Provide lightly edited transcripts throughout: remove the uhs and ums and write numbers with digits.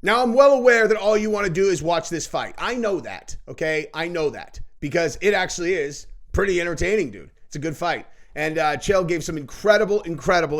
Now, I'm well aware that all you want to do is watch this fight. I know that, okay? I know that because it actually is pretty entertaining, dude. It's a good fight. And Chael gave some incredible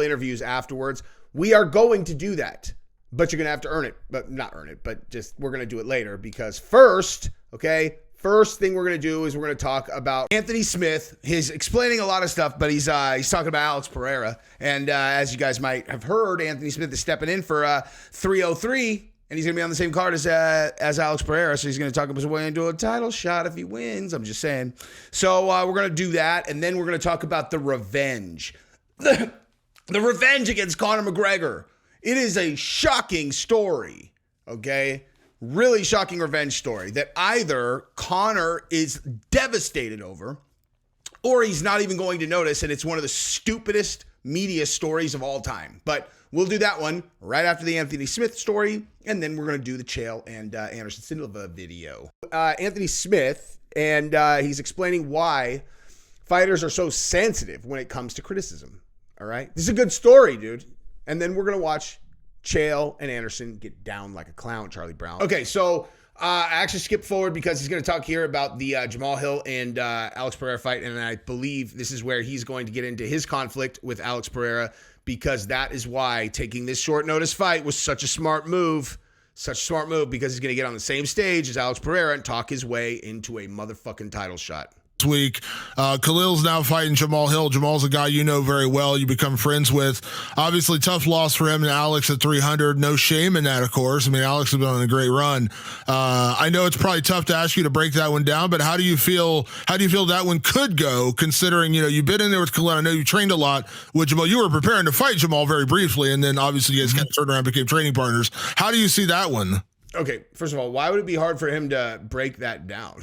interviews afterwards. We are going to do that, but you're going to have to earn it. But not earn it, but just we're going to do it later because first, okay, first thing we're going to do is we're going to talk about Anthony Smith. He's explaining a lot of stuff, but he's talking about Alex Pereira. And as you guys might have heard, Anthony Smith is stepping in for 303. And he's going to be on the same card as Alex Pereira, so he's going to talk his way into a title shot if he wins. I'm just saying. So we're going to do that, and then we're going to talk about the revenge. The revenge against Conor McGregor. It is a shocking story, okay? Really shocking revenge story that either Conor is devastated over or he's not even going to notice, and it's one of the stupidest media stories of all time. But we'll do that one right after the Anthony Smith story, and then we're going to do the Chael and Anderson Silva video. Anthony Smith, and he's explaining why fighters are so sensitive when it comes to criticism, all right? This is a good story, dude. And then we're going to watch Chael and Anderson get down like a clown, Charlie Brown. Okay, so I actually skipped forward because he's going to talk here about the Jamal Hill and Alex Pereira fight, and I believe this is where he's going to get into his conflict with Alex Pereira, because that is why taking this short notice fight was such a smart move. Such a smart move because he's going to get on the same stage as Alex Pereira and talk his way into a motherfucking title shot. Week. Khalil's now fighting Jamal Hill. Jamal's a guy you know very well, you become friends with. Obviously, tough loss for him and Alex at 300. No shame in that, of course. I mean, Alex has been on a great run. I know it's probably tough to ask you to break that one down, but how do you feel that one could go, considering, you know, you've been in there with Khalil. I know you trained a lot with Jamal. You were preparing to fight Jamal very briefly, and then obviously you guys kind of turned around and became training partners. How do you see that one? Okay, first of all, why would it be hard for him to break that down?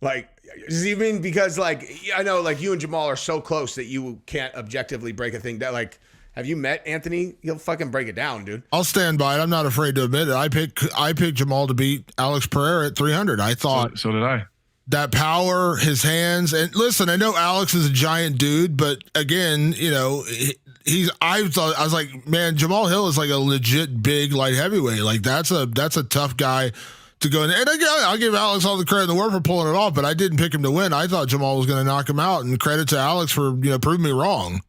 Like, even because, like, I know, like, you and Jamal are so close that you can't objectively break a thing down. Like, have you met Anthony? He'll fucking break it down, dude. I'll stand by it. I'm not afraid to admit it. I picked Jamal to beat Alex Pereira at 300. I thought so did I. That power, his hands, and listen, I know Alex is a giant dude, but again, you know, I was like, man, Jamal Hill is like a legit big light heavyweight. Like that's a tough guy to go in. And again, I'll give Alex all the credit in the world for pulling it off, but I didn't pick him to win. I thought Jamal was going to knock him out, and credit to Alex for, you know, proving me wrong.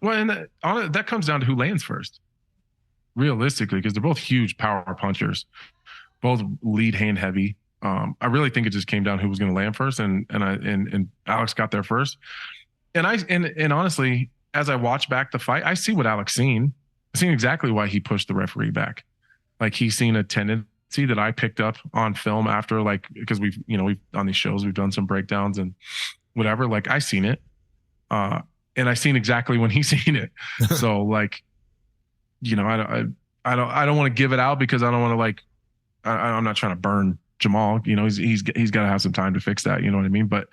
Well, and that comes down to who lands first, realistically, because they're both huge power punchers, both lead hand heavy. I really think it just came down who was going to land first, and Alex got there first. And honestly, as I watch back the fight, I see what Alex seen. I seen exactly why he pushed the referee back. Like, he's seen a tendency that I picked up on film after, like, because we've on these shows, we've done some breakdowns and whatever. Like, I seen it, and I seen exactly when he seen it. So, like, you know, I don't want to give it out because I don't want to, like, I'm not trying to burn Jamal. You know, he's got to have some time to fix that. You know what I mean? But,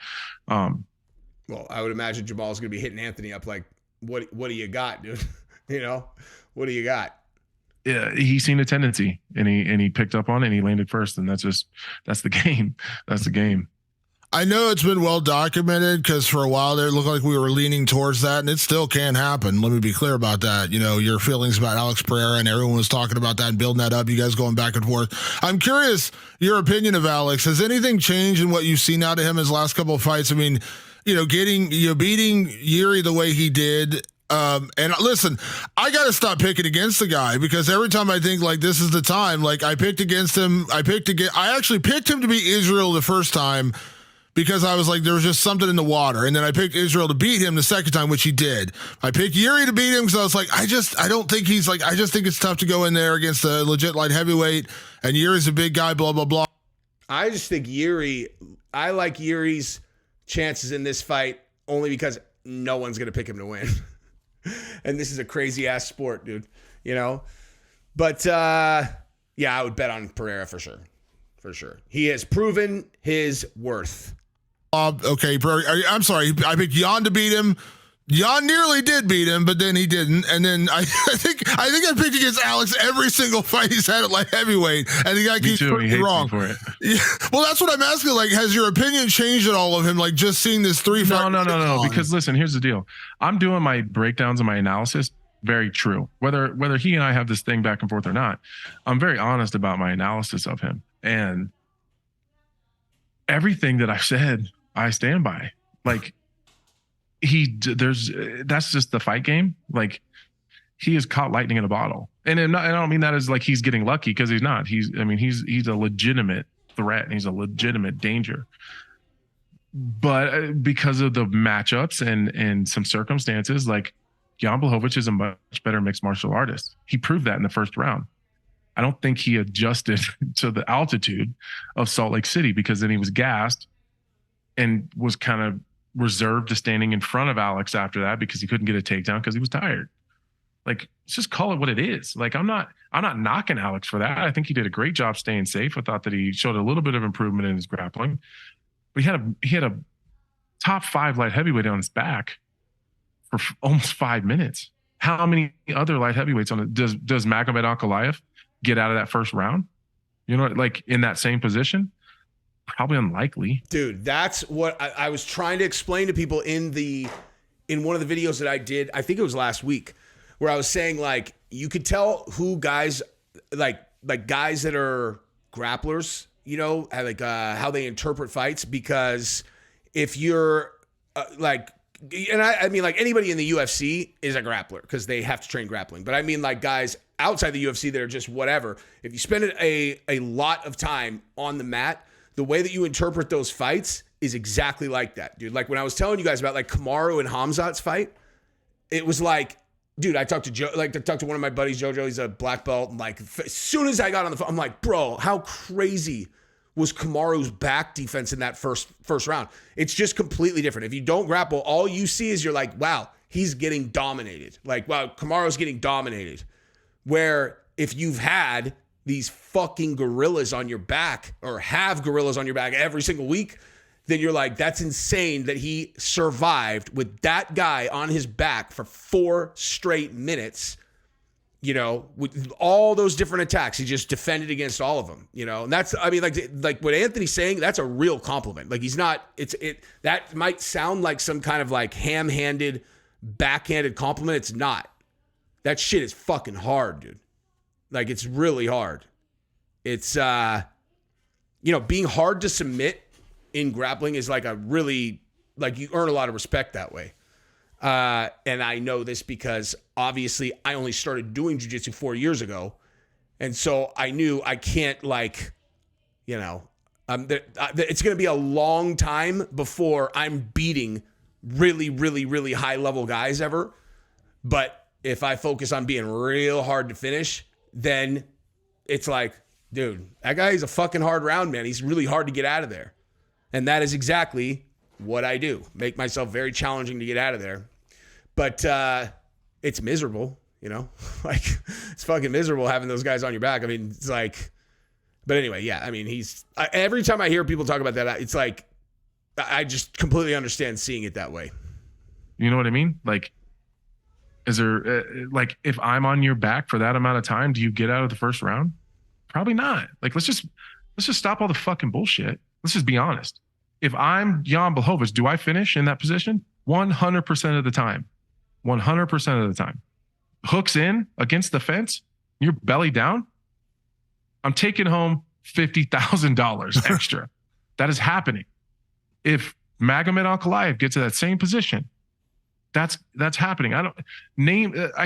well, I would imagine Jamal's going to be hitting Anthony up like, what do you got, dude? You know, what do you got? Yeah, he's seen a tendency, and he picked up on it, and he landed first, and that's the game. That's the game. I know it's been well documented because for a while there, it looked like we were leaning towards that, and it still can happen. Let me be clear about that. You know, your feelings about Alex Pereira, and everyone was talking about that and building that up. You guys going back and forth. I'm curious your opinion of Alex. Has anything changed in what you've seen out of him his last couple of fights? I mean, you know, beating Yuri the way he did. And listen, I got to stop picking against the guy because every time I think like this is the time, like I picked against him. I actually picked him to beat Israel the first time because I was like, there was just something in the water. And then I picked Israel to beat him the second time, which he did. I picked Yuri to beat him because I was like, I don't think he's like, I just think it's tough to go in there against a legit light heavyweight. And Yuri's a big guy, blah, blah, blah. I just think I like Yuri's chances in this fight only because no one's going to pick him to win. And this is a crazy ass sport, dude, you know? But, yeah, I would bet on Pereira for sure. For sure. He has proven his worth. Okay, I'm sorry. I picked Jan to beat him. Jan nearly did beat him, but then he didn't. And then I think I picked against Alex every single fight he's had at light heavyweight, and the guy keeps proving me wrong. For it. Yeah. Well, that's what I'm asking. Like, has your opinion changed at all of him? Like, just seeing this 3 fight? No. Because listen, here's the deal. I'm doing my breakdowns and my analysis very true. Whether he and I have this thing back and forth or not, I'm very honest about my analysis of him. And everything that I've said, I stand by. Like, that's just the fight game. Like, he has caught lightning in a bottle. And I don't mean that as like he's getting lucky, because he's not. He's a legitimate threat, and he's a legitimate danger. But because of the matchups and some circumstances, like, Jan Blachowicz is a much better mixed martial artist. He proved that in the first round. I don't think he adjusted to the altitude of Salt Lake City, because then he was gassed and was kind of reserved to standing in front of Alex after that, because he couldn't get a takedown because he was tired. Like, let's just call it what it is. Like, I'm not knocking Alex for that. I think he did a great job staying safe. I thought that he showed a little bit of improvement in his grappling. But he had a top 5 light heavyweight on his back for almost 5 minutes. How many other light heavyweights on it does Magomed Ankalaev get out of that first round? You know, like, in that same position? Probably unlikely. Dude, that's what I was trying to explain to people in one of the videos that I did. I think it was last week, where I was saying, like, you could tell who guys, like guys that are grapplers, you know, like how they interpret fights. Because if you're and I mean, like, anybody in the UFC is a grappler because they have to train grappling. But I mean, like, guys outside the UFC that are just whatever. If you spend a lot of time on the mat, the way that you interpret those fights is exactly like that, dude. Like, when I was telling you guys about, like, Kamaru and Hamzat's fight, it was like, dude, I talked to one of my buddies, Jojo. He's a black belt. And, like, as soon as I got on the phone, I'm like, bro, how crazy was Kamaru's back defense in that first round? It's just completely different. If you don't grapple, all you see is you're like, wow, he's getting dominated. Like, wow, Kamaru's getting dominated. Where if you've had these fucking gorillas on your back, or have gorillas on your back every single week, then you're like, that's insane that he survived with that guy on his back for 4 straight minutes, you know, with all those different attacks. He just defended against all of them, you know. And that's, I mean, like what Anthony's saying, that's a real compliment. Like, he's not, that might sound like some kind of like ham-handed, backhanded compliment. It's not. That shit is fucking hard, dude. Like, it's really hard. It's, you know, being hard to submit in grappling is like a really, like, you earn a lot of respect that way. And I know this because obviously I only started doing jiu-jitsu 4 years ago. And so I knew I can't, like, you know, it's going to be a long time before I'm beating really, really, really high level guys ever. But if I focus on being real hard to finish, then it's like, dude, that guy is a fucking hard round, man. He's really hard to get out of there. And that is exactly what I do. Make myself very challenging to get out of there. But it's miserable, you know? Like, it's fucking miserable having those guys on your back. I mean, it's like, but anyway, yeah. I mean, every time I hear people talk about that, it's like, I just completely understand seeing it that way. You know what I mean? Like, is there, like, if I'm on your back for that amount of time, do you get out of the first round? Probably not. Like, let's just stop all the fucking bullshit. Let's just be honest. If I'm Jan Blachowicz, do I finish in that position? 100% of the time. 100% of the time. Hooks in against the fence, you're belly down, I'm taking home $50,000 extra. That is happening. If Magomed Ankalaev gets to that same position, that's happening. I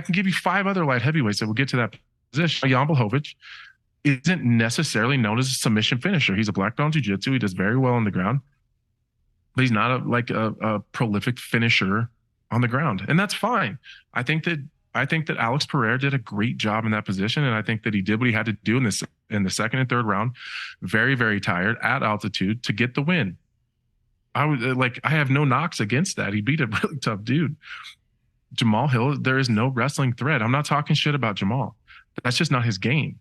can give you 5 other light heavyweights that will get to that position. Jan Blachowicz isn't necessarily known as a submission finisher. He's a black belt in jiu-jitsu. He does very well on the ground, but he's not a prolific finisher on the ground, and that's fine. I think that Alex Pereira did a great job in that position, and I think that he did what he had to do in the second and third round, very, very tired at altitude, to get the win. I have no knocks against that. He beat a really tough dude. Jamal Hill, there is no wrestling threat. I'm not talking shit about Jamal. That's just not his game.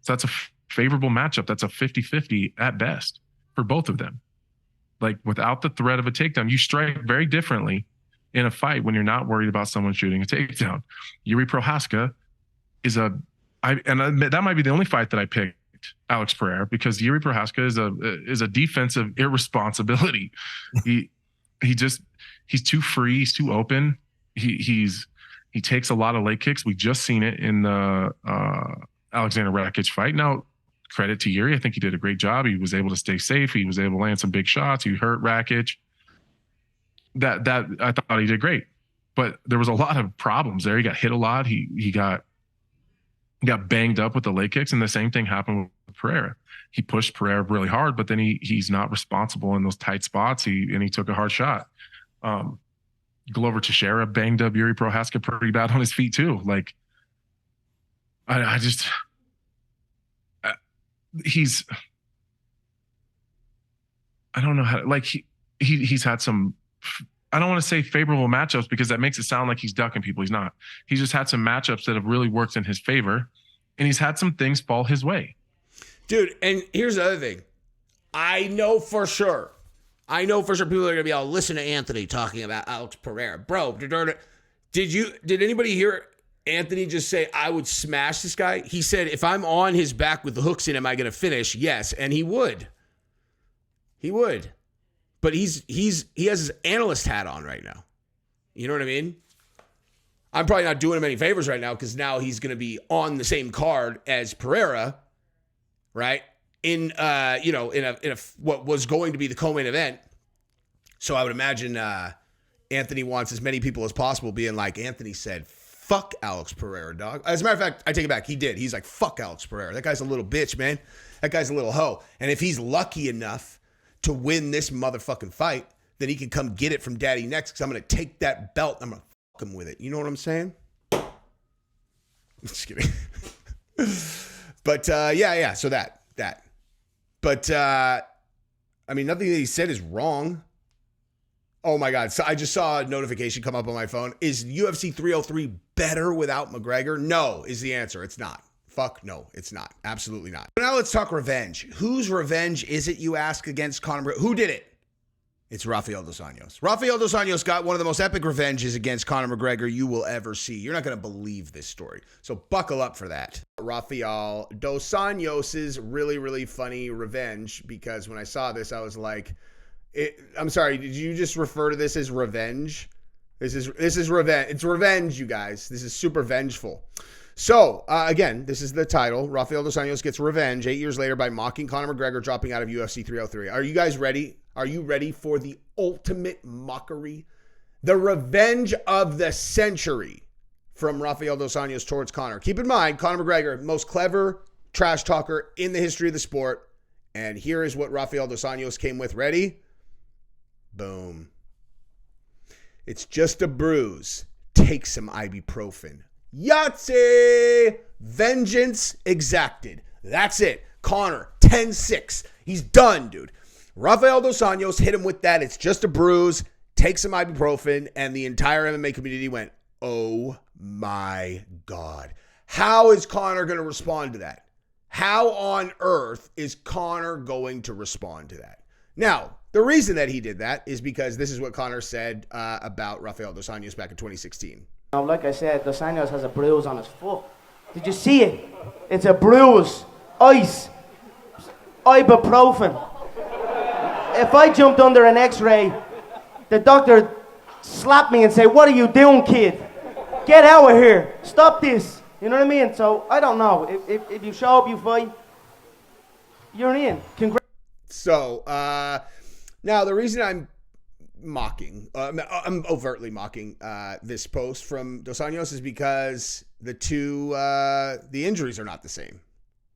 So that's a favorable matchup. That's a 50-50 at best for both of them. Like, without the threat of a takedown, you strike very differently in a fight when you're not worried about someone shooting a takedown. Yuri Prohaska is that might be the only fight that I picked Alex Pereira, because Yuri Prohaska is a defensive irresponsibility. He's too free. He's too open. He's He takes a lot of leg kicks. We just seen it in the Alexander Rakic fight. Now, credit to Yuri. I think he did a great job. He was able to stay safe. He was able to land some big shots. He hurt Rakic. That I thought he did great. But there was a lot of problems there. He got hit a lot. He got banged up with the leg kicks, and the same thing happened with Pereira. He pushed Pereira really hard, but then he's not responsible in those tight spots. He took a hard shot. Glover Teixeira banged up Yuri Prohaska pretty bad on his feet too. Like, I just I don't know how, like, he's had some, I don't want to say favorable matchups because that makes it sound like he's ducking people. He's not. He's just had some matchups that have really worked in his favor, and he's had some things fall his way. Dude, and here's the other thing. I know for sure people are going to be all, listen to Anthony talking about Alex Pereira. Bro, did anybody hear Anthony just say, I would smash this guy? He said, if I'm on his back with the hooks in, am I going to finish? Yes, and he would. He would. But he has his analyst hat on right now. You know what I mean? I'm probably not doing him any favors right now because now he's going to be on the same card as Pereira, right? In what was going to be the co-main event. So I would imagine Anthony wants as many people as possible being like, Anthony said, fuck Alex Pereira, dog. As a matter of fact, I take it back. He did. He's like, fuck Alex Pereira. That guy's a little bitch, man. That guy's a little hoe. And if he's lucky enough to win this motherfucking fight, then he can come get it from Daddy next because I'm going to take that belt and I'm going to fuck him with it. You know what I'm saying? Just kidding. But yeah. So that. But I mean, nothing that he said is wrong. Oh my God. So I just saw a notification come up on my phone. Is UFC 303 better without McGregor? No, is the answer. It's not. Fuck no, it's not. Absolutely not. Now let's talk revenge. Whose revenge is it, you ask, against Conor McGregor? Who did it? It's Rafael dos Anjos. Rafael dos Anjos got one of the most epic revenges against Conor McGregor you will ever see. You're not going to believe this story. So buckle up for that. Rafael dos Anjos' really, really funny revenge, because when I saw this, I was like, I'm sorry, did you just refer to this as revenge? This is revenge. It's revenge, you guys. This is super vengeful. So, again, this is the title. Rafael dos Anjos gets revenge 8 years later by mocking Conor McGregor dropping out of UFC 303. Are you guys ready? Are you ready for the ultimate mockery? The revenge of the century from Rafael dos Anjos towards Conor. Keep in mind, Conor McGregor, most clever trash talker in the history of the sport. And here is what Rafael dos Anjos came with. Ready? Boom. It's just a bruise. Take some ibuprofen. Yahtzee! Vengeance exacted. That's it. Conor, 10-6. He's done, dude. Rafael dos Anjos hit him with that. It's just a bruise. Take some ibuprofen. And the entire MMA community went, oh my God. How is Conor going to respond to that? How on earth is Conor going to respond to that? Now, the reason that he did that is because this is what Conor said about Rafael dos Anjos back in 2016. Now, like I said, dos Anjos has a bruise on his foot. Did you see it? It's a bruise. Ice. Ibuprofen. If I jumped under an x-ray, the doctor slapped me and say, what are you doing, kid? Get out of here. Stop this. You know what I mean? So, I don't know. If you show up, you fight, you're in. So, now the reason I'm overtly mocking this post from dos Anjos is because the injuries are not the same.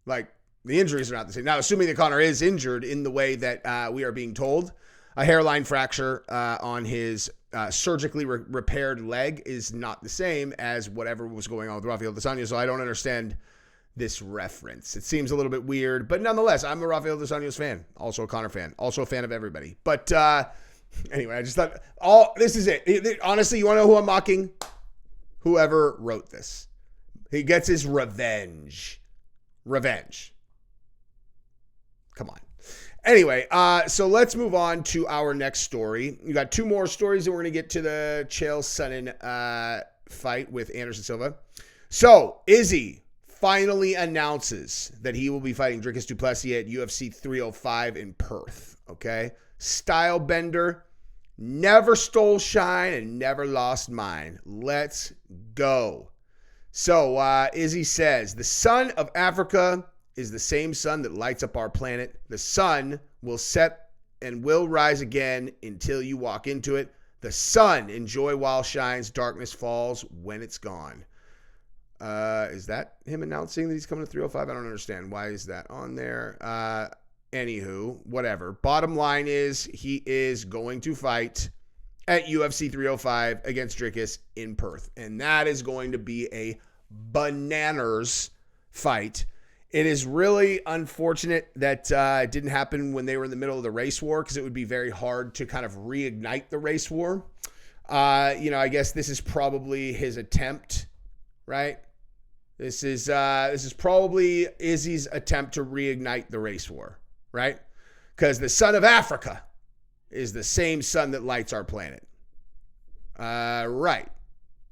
Like, the injuries are not the same. Now, assuming that Conor is injured in the way that we are being told, a hairline fracture on his surgically repaired leg is not the same as whatever was going on with Rafael dos Anjos. So I don't understand this reference. It seems a little bit weird, but nonetheless, I'm a Rafael dos Anjos fan, also a Conor fan, also a fan of everybody. But anyway, I just thought, this is it. Honestly, you want to know who I'm mocking? Whoever wrote this. He gets his revenge. Revenge. Come on. Anyway, so let's move on to our next story. We got two more stories, and we're going to get to the Chael Sonnen fight with Anderson Silva. So, Izzy finally announces that he will be fighting Dricus du Plessis at UFC 305 in Perth. Okay? Style bender Never stole shine and never lost mine. Let's go. So Izzy says, the sun of Africa is the same sun that lights up our planet. The sun will set and will rise again until you walk into it. The sun, enjoy while shines, darkness falls when it's gone. Is that him announcing that he's coming to 305? I don't understand. Why is that on there? Anywho, whatever. Bottom line is he is going to fight at UFC 305 against Dricus in Perth. And that is going to be a bananas fight. It is really unfortunate that it didn't happen when they were in the middle of the race war, because it would be very hard to kind of reignite the race war. I guess this is probably his attempt, right? This is probably Izzy's attempt to reignite the race war, right? Because the sun of Africa is the same sun that lights our planet. Right.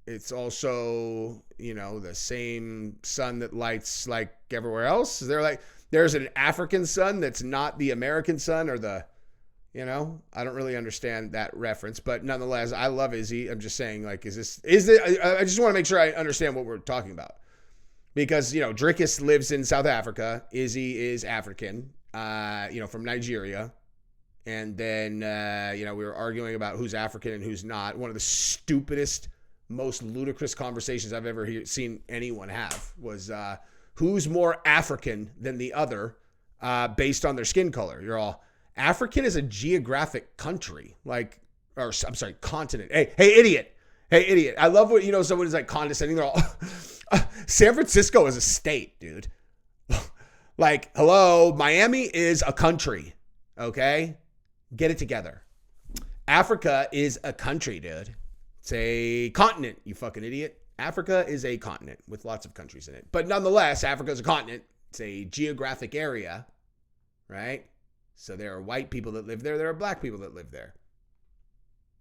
It's also, the same sun that lights like everywhere else. There's an African sun that's not the American sun, or I don't really understand that reference, but nonetheless, I love Izzy. I'm just saying, I just want to make sure I understand what we're talking about, because, Dricus lives in South Africa. Izzy is African, from Nigeria. And then, we were arguing about who's African and who's not. One of the stupidest, most ludicrous conversations I've ever seen anyone have was who's more African than the other based on their skin color. You're all, African is a geographic country, continent. Hey, idiot. Hey, idiot. I love what, someone is condescending. They're all, San Francisco is a state, dude. Hello, Miami is a country, okay? Get it together. Africa is a country, dude. It's a continent, you fucking idiot. Africa is a continent with lots of countries in it. But nonetheless, Africa is a continent. It's a geographic area, right? So there are white people that live there. There are black people that live there.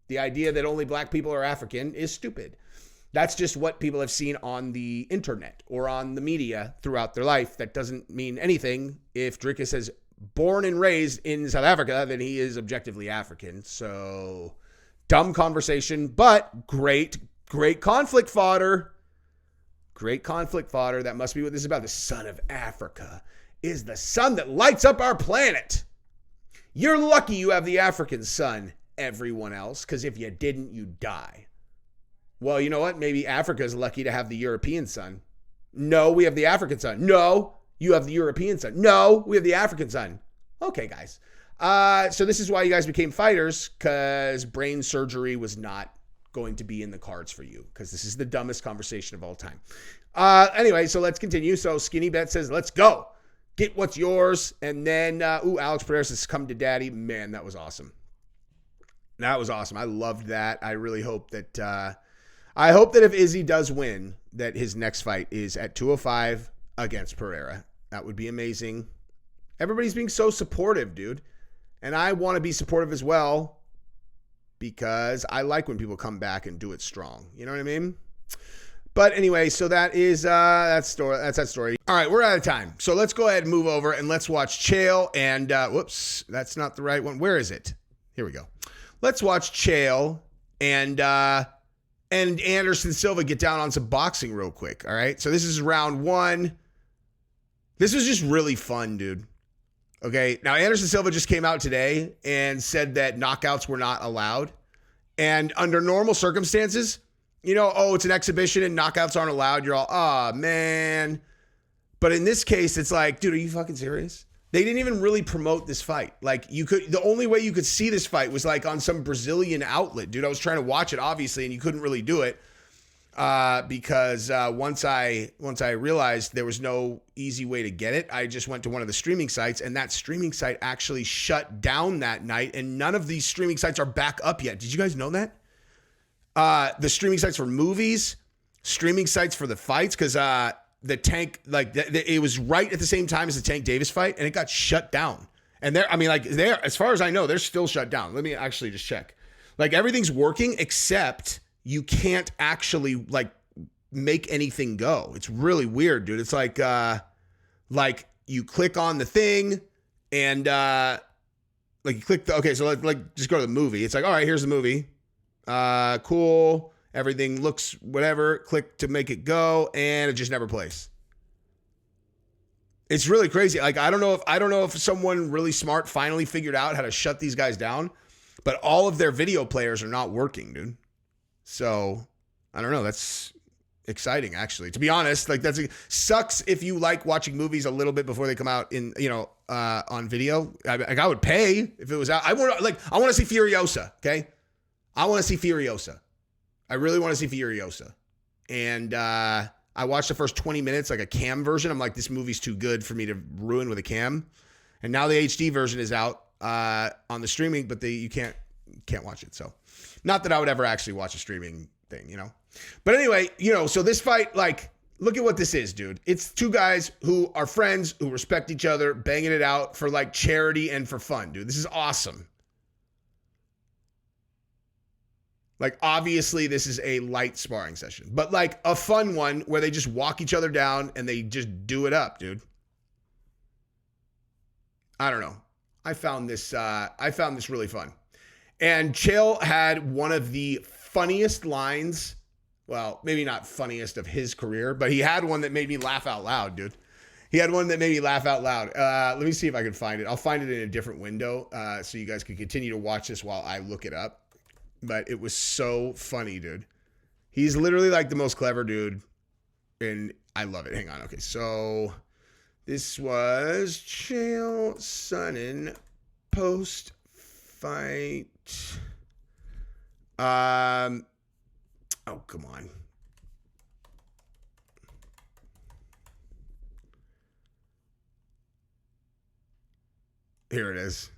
The idea that only black people are African is stupid. That's just what people have seen on the internet or on the media throughout their life. That doesn't mean anything. If Dricus is born and raised in South Africa, then he is objectively African. So dumb conversation, but great conflict fodder. Great conflict fodder. That must be what this is about. The sun of Africa is the sun that lights up our planet. You're lucky you have the African sun, everyone else, because if you didn't, you'd die. Well, you know what? Maybe Africa's lucky to have the European sun. No, we have the African sun. No, you have the European sun. No, we have the African sun. Okay, guys. So this is why you guys became fighters, because brain surgery was not going to be in the cards for you, because this is the dumbest conversation of all time. Anyway, so let's continue. So Skinny Bet says, let's go. Get what's yours. And then, Alex Pereira says, come to daddy. Man, that was awesome. That was awesome. I loved that. I really hope that, if Izzy does win, that his next fight is at 205 against Pereira. That would be amazing. Everybody's being so supportive, dude. And I want to be supportive as well, because I like when people come back and do it strong. You know what I mean? But anyway, so that is that story. That's that story. All right, we're out of time. So let's go ahead and move over and let's watch Chael and whoops, that's not the right one. Where is it? Here we go. Let's watch Chael and Anderson Silva get down on some boxing real quick. All right. So this is round one. This was just really fun, dude. Okay. Now, Anderson Silva just came out today and said that knockouts were not allowed. And under normal circumstances, it's an exhibition and knockouts aren't allowed. You're all, oh, man. But in this case, it's like, dude, are you fucking serious? They didn't even really promote this fight. The only way you could see this fight was on some Brazilian outlet. Dude, I was trying to watch it, obviously, and you couldn't really do it. Because once I realized there was no easy way to get it, I just went to one of the streaming sites, and that streaming site actually shut down that night, and none of these streaming sites are back up yet. Did you guys know that? The streaming sites for movies, streaming sites for the fights, because the Tank, it was right at the same time as the Tank Davis fight, and it got shut down. And as far as I know, they're still shut down. Let me actually just check. Everything's working except you can't actually make anything go. It's really weird, dude. It's like you click on the thing and Like you click the, okay, so like just go to the movie. It's like, all right, here's the movie. Cool. Everything looks whatever. Click to make it go, and it just never plays. It's really crazy. Like I don't know if someone really smart finally figured out how to shut these guys down, but all of their video players are not working, dude. So I don't know. That's exciting, actually. To be honest, like sucks if you like watching movies a little bit before they come out in on video. I would pay if it was out. I want to see Furiosa. Okay, I want to see Furiosa. I really want to see Furiosa, and I watched the first 20 minutes, like a cam version. I'm like, this movie's too good for me to ruin with a cam. And now the HD version is out on the streaming, but you can't watch it. So, not that I would ever actually watch a streaming thing, you know. But anyway, so this fight, like, look at what this is, dude. It's two guys who are friends, who respect each other, banging it out for like charity and for fun, dude. This is awesome. Like, obviously, this is a light sparring session, but like a fun one where they just walk each other down and they just do it up, dude. I don't know. I found this really fun. And Chael had one of the funniest lines. Well, maybe not funniest of his career, but he had one that made me laugh out loud, dude. He had one that made me laugh out loud. Let me see if I can find it. I'll find it in a different window so you guys can continue to watch this while I look it up. But it was so funny, dude. He's literally like the most clever dude. And I love it. Hang on. Okay, so this was Chael Sonnen post-fight. Oh, come on. Here it is.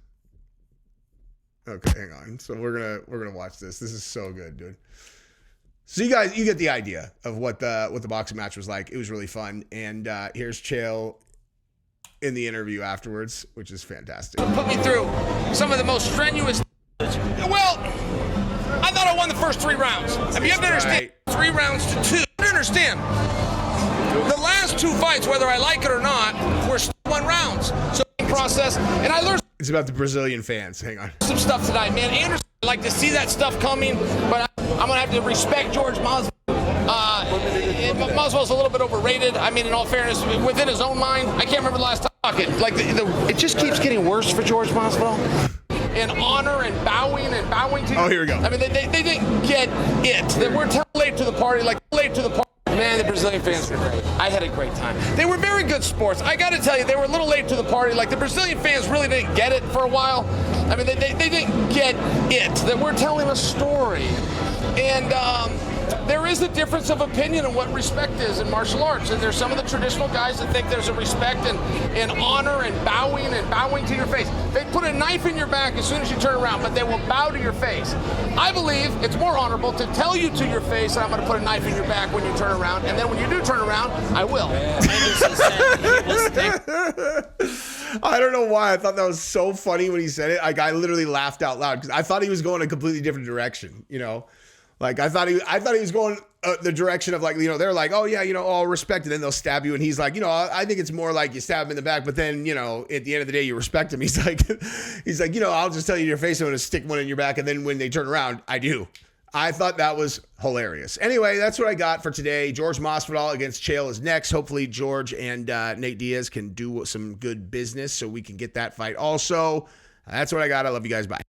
Okay, hang on. So we're gonna watch this. This is so good, dude. So you get the idea of what the boxing match was like. It was really fun. And here's Chael in the interview afterwards, which is fantastic. Put me through some of the most strenuous. Well, I thought I won the first 3 rounds. I mean, you have to understand, 3 rounds to 2. You have to understand, the last 2 fights, whether I like it or not, were still 1 rounds. So process, and I learned. It's about the Brazilian fans. Hang on. Some stuff tonight, man. Anderson, I'd like to see that stuff coming, but I'm going to have to respect George Masvidal. Masvidal's a little bit overrated. I mean, in all fairness, within his own mind, I can't remember the last time. Like it just keeps getting worse for George Masvidal. And honor and bowing to. Oh, here we go. I mean, they didn't get it. That we're late to the party, Man, the Brazilian fans were great. I had a great time. They were very good sports. I got to tell you, they were a little late to the party. Like, the Brazilian fans really didn't get it for a while. I mean, they didn't get it. That we're telling a story. And there is a difference of opinion on what respect is in martial arts. And there's some of the traditional guys that think there's a respect and honor and bowing to your face. They put a knife in your back as soon as you turn around, but they will bow to your face. I believe it's more honorable to tell you to your face that I'm going to put a knife in your back when you turn around, and then when you do turn around, I will. I don't know why. I thought that was so funny when he said it. Like, I literally laughed out loud because I thought he was going a completely different direction, you know? Like, I thought he was going the direction of, like, they're like, oh yeah, all respect, and then they'll stab you, and he's like, I think it's more like you stab him in the back, but then, at the end of the day, you respect him. He's like, I'll just tell you to your face, I'm going to stick one in your back, and then when they turn around, I do. I thought that was hilarious. Anyway, that's what I got for today. George Masvidal against Chael is next. Hopefully, George and Nate Diaz can do some good business so we can get that fight also. That's what I got. I love you guys. Bye.